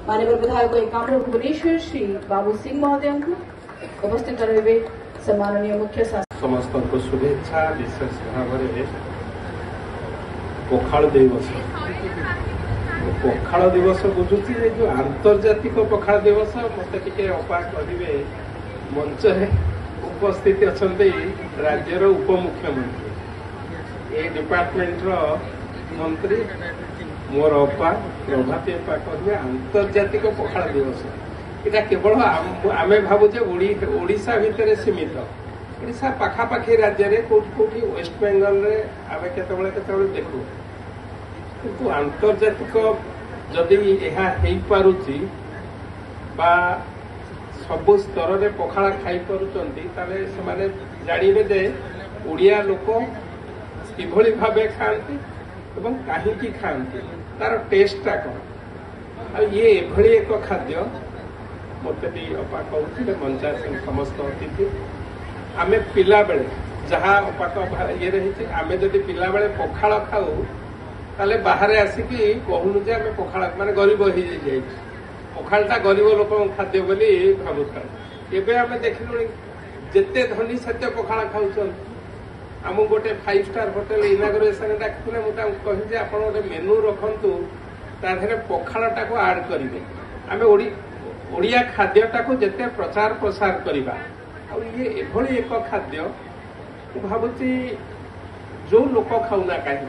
माननीय विधायक एकाम्र भुवनेश्वर श्री बाबू सिंह महोदय को उपस्थित रहे सम्माननीय मुख्य समस्त को शुभेच्छा। विशेष भाव में पखाल दिवस बुझुची जो आंतर्जातिक पखाल दिवस मत टे अपा कहे मंच उपस्थित अच्छा राज्यर उपमुख्यमंत्री ए डिपार्टमेंट मंत्री मोर अपा प्रभाती अपा कहे आंतर्जातिक पखाल दिवस यहाँ केवल आम भावुचे ओडिशा भितर सीमित ओडिशा पाखापाखि राज्य में कौटी वेस्ट बेंगल आम केतबले देखू किंतु आंतर्जातिक जदि यह पारुची बा सबु स्तर में पखाला खाई पारुचंती ताले से जानवे जे ओडिया लोक किभली भावे खाती एवं कहीं खाती तार टेस्टा कौन आ ये एभली एक खाद्य मत अपा कहते मंचासीन समस्त अतिथि आम पिला बेले जहाँ अपा ये रही आम जदि पिला बेले पखाल खाऊ ताले बाहर आसिकी कहूनु जे आम पखाल माने गरीब हो जाए पखालटा गरीब लोक खाद्य बोली भावुता एवं आम देखिलु जिते धनी सत्य पखाल खाऊन आम गोटे 5 स्टार होटेल इनागुरेसन डाकिले मुझे कही आप गोटे मेनू रखु ताधे पखालटा को आड करेंगे आम ओडिया खाद्यटा को जिते प्रचार प्रसार करवा ये एभली एक खाद्य भावुची जो लोक खाऊना कहीं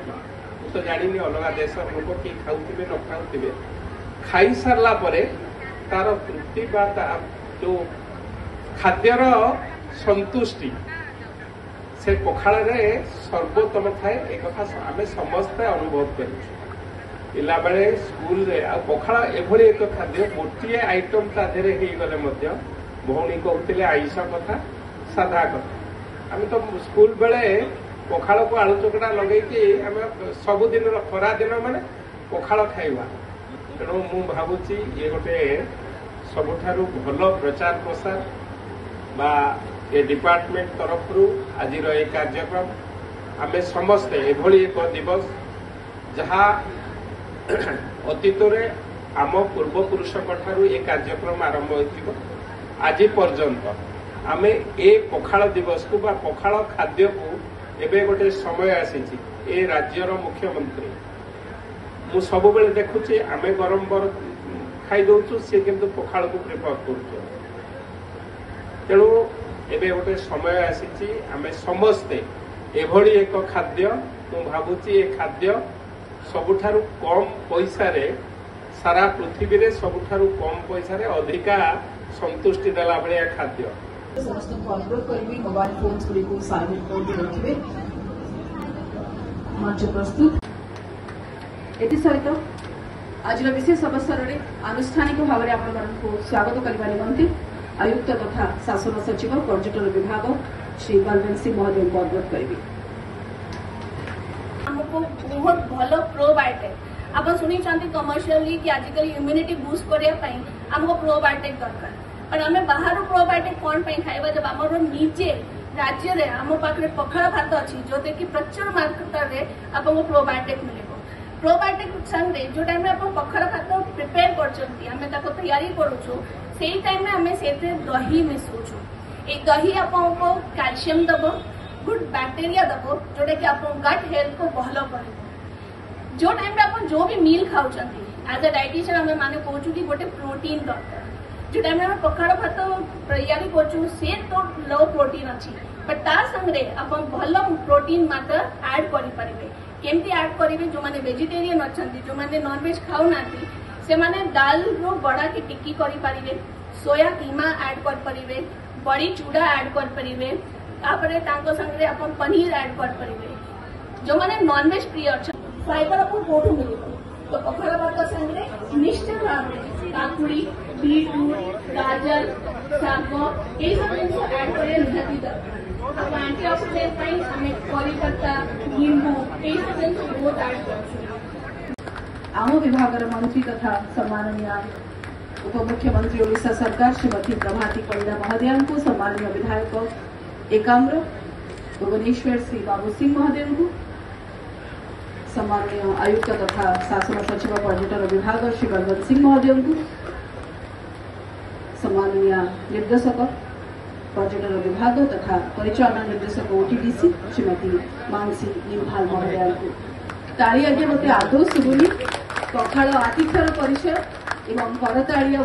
तो जानी अलग देश लोक किए खाऊे न खाऊे खाई सारा तार तृप्ति बा जो खाद्यर संतुष्टि से पखाल सर्वोत्तम थाए एक आम समस्ते अनुभव कर पिला बेले स्कूल पखाल एभली एक खाद्य गोटे आइटम ताधे गले भौणी कहते आईष कथा साधा कथा आम तो स्कूल बेले पखाल को आलू चकटा लगे आम सबुदिन खरा दिन माने पखाल खाइबा तेणु मु भावुची ये गोटे सबुठारु भल प्रचार प्रसार बा ए डिपार्टमेंट तरफ आज ये कार्यक्रम आम समस्ते एभली एक दिवस जहाँ अतीत आम पूर्वपुरुष ये कार्यक्रम आरंभ हो आज पर्यंत आम ए पखाल दिवस को बा पखाल खाद्य को एवं गोटे समय आसी ए राज्यर मुख्यमंत्री मु सब बेले देखुची आम गरम बर खाई दौचु सी किंतु पखाल को प्रिफर कर तेणु एवं गोटे समय आसी आम समस्ते एभली एक खाद्य मु भावुची ए खाद्य सबुठारु कम पैसा रे सारा पृथ्वी रे सबुठारु कम पैसा रे अधिका संतुष्टि देला भलिया खाद्य समस्त को अनुरोध करी मोबाइल फोन गुड़ी साइलेंट कर रखिए मंच प्रस्तुत एति सहित आज विशेष अवसर में आनुष्ठानिक भाव में आपको स्वागत करने निमंते आयुक्त तथा शासन सचिव पर्यटन विभाग श्री बलवंत सिंह महोदय को अनुरोध करी हमको बहुत भल प्रोबायोटिक आप शुणी कमर्शियली कि आजिकल इम्यूनिटी बूस्ट करने हमको प्रोबायोटिक दरकार और आम बाहर प्रोबायोटिक कौन खाइबा जब आम निजे राज्य में आम पाखे पखाल भात अच्छी जो कि प्रचुर मात्रा में आपको प्रोबायोटिक मिले प्रोबायोटिक संगे जो टाइम में आप पखाल भात प्रिपेयर कर तैयारी करूँ से टाइम में आम से दही मिसुचु ये दही आपको कैल्शियम दब गुड बैक्टेरिया दब जोटा कि आप गट हेल्थ को भल कर जो टाइम में आप जो भी मील खाऊँ एज ए डाइटिशियन आम मैंने कहूँ कि गोटे प्रोटीन दरकार जो टाइम में पखाल भात तैयारी करूँ से तो लो प्रोटीन अच्छी बट तार संगे आप भल प्रोटीन मात्रा ऐड करेंगे केमती ऐड करेंगे जो मैंने वेजिटेरियन अच्छा जो मैंने नॉनवेज खाऊना से मैंने दाल रो बड़ा के टिक्की करें सोया कीमा ऐड करेंगे बड़ी चूड़ा ऐड करेंगे संगे आप पनीर ऐड करेंगे जो मैंने नॉनवेज प्रिय अच्छा फाइबर आपको कौटू मिले तो पखाल भात संगे निश्चित भाव में काकुड़ी बीटरूट गाजर शाग ये सब जिन ऐड कर निहाती दरकार आप एंटीऑक्सीडेंट आम करी पत्ता नींबू ये सब जिन बहुत ऐड कर आम विभाग मंत्री तथा सम्माननीय उपमुख्यमंत्री ओडिशा सरकार श्रीमती प्रभाती परिड़ा महोदया को सम्माननीय विधायक एकाम्र भुवनेश्वर श्री बाबू सिंह महोदय को सम्माननीय आयुक्त तथा शासन सचिव पर्यटन विभाग श्री बलवंत सिंह महोदय को सम्माननीय निर्देशक पर्यटन विभाग तथा परिचालना निर्देशक ओटीडीसी श्रीमती मानसी निम्भाल महोदया को ताली आगे मत आदौ शुभुनी पखाड़ आतिथ्यर परिचय एवं करताड़िया